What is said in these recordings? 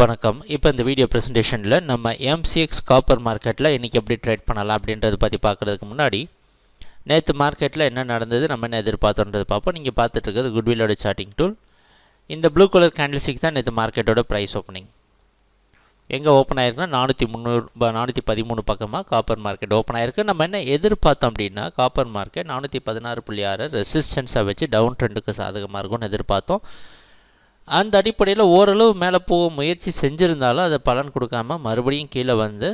வணக்கம். இப்போ இந்த வீடியோ ப்ரெசன்டேஷனில் நம்ம MCX காப்பர் மார்க்கெட்டில் இன்றைக்கி எப்படி ட்ரேட் பண்ணலாம் அப்படின்றத பற்றி பார்க்குறதுக்கு முன்னாடி நேற்று மார்க்கெட்டில் என்ன நடந்தது, நம்ம என்ன எதிர்பார்த்தோன்றது பார்ப்போம். நீங்கள் பார்த்துட்டு இருக்கிறது குட்வில்லோட சார்ட்டிங் டூல். இந்த ப்ளூ கலர் கேண்டில்ஸ்டிக் தான் நேற்று மார்க்கெட்டோட ப்ரைஸ் ஓப்பனிங். எங்கே ஓப்பன் ஆயிருக்குன்னா 413 பக்கமாக காப்பர் மார்க்கெட் ஓப்பன் ஆயிருக்கு. நம்ம என்ன எதிர்பார்த்தோம் அப்படின்னா காப்பர் மார்க்கெட் 416.6 ரெசிஸ்டன்ஸை வச்சு டவுன் ட்ரெண்டுக்கு சாதகமாக இருக்கும்னு எதிர்பார்த்தோம். அந்த அடிப்படையில் ஓரளவு மேலே போக முயற்சி செஞ்சுருந்தாலும் அதை பலன் கொடுக்காமல் மறுபடியும் கீழே வந்து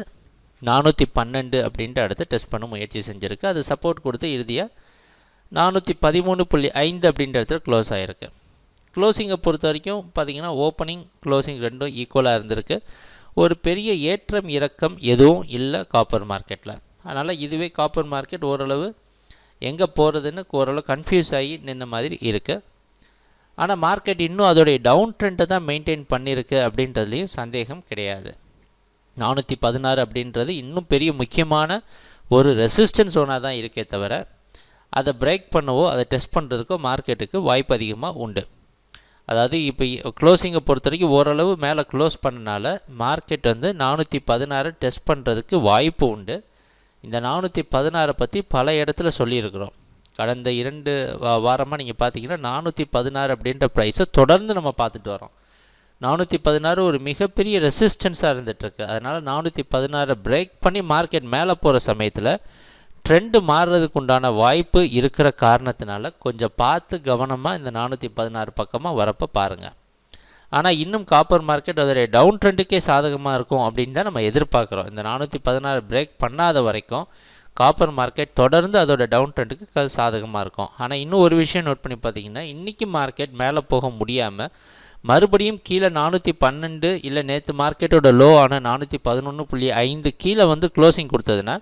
412 அப்படின்ட்டு அடுத்து டெஸ்ட் பண்ண முயற்சி செஞ்சுருக்கு. அது சப்போர்ட் கொடுத்து இறுதியாக 413.5 அப்படின்ற இடத்துல க்ளோஸ் ஆகிருக்கு. க்ளோசிங்கை பொறுத்த வரைக்கும் பார்த்திங்கன்னா ஓப்பனிங் க்ளோசிங் ரெண்டும் ஈக்குவலாக இருந்திருக்கு. ஒரு பெரிய ஏற்றம் இறக்கம் எதுவும் இல்லை காப்பர் மார்க்கெட்டில். அதனால் இதுவே காப்பர் மார்க்கெட் ஓரளவு எங்கே போகிறதுன்னு ஓரளவு கன்ஃபியூஸ் ஆகி நின்ன மாதிரி இருக்குது. ஆனால் மார்க்கெட் இன்னும் அதோடைய டவுன் ட்ரெண்டை தான் மெயின்டைன் பண்ணியிருக்கு அப்படின்றதுலேயும் சந்தேகம் கிடையாது. 416 அப்படின்றது இன்னும் பெரிய முக்கியமான ஒரு ரெசிஸ்டன்ஸ் ஜோனாக தான் இருக்கே தவிர அதை பிரேக் பண்ணவோ அதை டெஸ்ட் பண்ணுறதுக்கோ மார்க்கெட்டுக்கு வாய்ப்பு அதிகமாக உண்டு. அதாவது இப்போ க்ளோசிங்கை பொறுத்த வரைக்கும் ஓரளவு மேலே க்ளோஸ் பண்ணனால மார்க்கெட் வந்து 416 டெஸ்ட் பண்ணுறதுக்கு வாய்ப்பு உண்டு. இந்த 416 பற்றி பல இடத்துல சொல்லியிருக்கிறோம். கடந்த 2 வாரமாக நீங்கள் பார்த்தீங்கன்னா 416 அப்படின்ற ப்ரைஸை தொடர்ந்து நம்ம பார்த்துட்டு வரோம். 416 ஒரு மிகப்பெரிய ரெசிஸ்டன்ஸாக இருந்துகிட்ருக்கு. அதனால் 416 பிரேக் பண்ணி மார்க்கெட் மேலே போகிற சமயத்தில் ட்ரெண்டு மாறுறதுக்கு உண்டான வாய்ப்பு இருக்கிற காரணத்தினால கொஞ்சம் பார்த்து கவனமாக இந்த 416 பக்கமாக வரப்போ பாருங்கள். ஆனால் இன்னும் காப்பர் மார்க்கெட் அதோடைய டவுன் ட்ரெண்டுக்கே சாதகமாக இருக்கும் அப்படின்னு தான் நம்ம எதிர்பார்க்குறோம். இந்த 416 பிரேக் பண்ணாத வரைக்கும் காப்பர் மார்க்கெட் தொடர்ந்து அதோட டவுன் ட்ரெண்டுக்கு சாதகமாக இருக்கும். ஆனால் இன்னும் ஒரு விஷயம் நோட் பண்ணி பார்த்தீங்கன்னா இன்றைக்கி மார்க்கெட் மேலே போக முடியாமல் மறுபடியும் கீழே 412 இல்லை நேற்று மார்க்கெட்டோட லோ ஆன 411.5 கீழே வந்து க்ளோசிங் கொடுத்ததுன்னா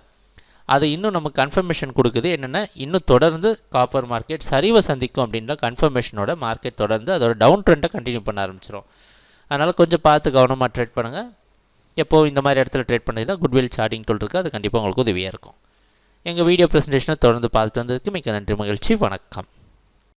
அது இன்னும் நமக்கு கன்ஃபர்மேஷன் கொடுக்குது. என்னென்னா இன்னும் தொடர்ந்து காப்பர் மார்க்கெட் சரிவை சந்திக்கும் அப்படின்ற கன்ஃபர்மேஷனோட மார்க்கெட் தொடர்ந்து அதோட டவுன் ட்ரெண்டை கண்டினியூ பண்ண ஆரம்பிச்சிடும். அதனால் கொஞ்சம் பார்த்து கவனமாக ட்ரேட் பண்ணுங்கள். எப்போது இந்த மாதிரி இடத்துல ட்ரேட் பண்ணி தான் குட்வில் சார்ட்டிங் டூல் இருக்குது. அது கண்டிப்பாக உங்களுக்கு உதவியாக இருக்கும். எங்கள் வீடியோ ப்ரெசன்டேஷனை தொடர்ந்து பார்த்துட்டு வந்ததுக்கு மிக்க நன்றி, மகிழ்ச்சி, வணக்கம்.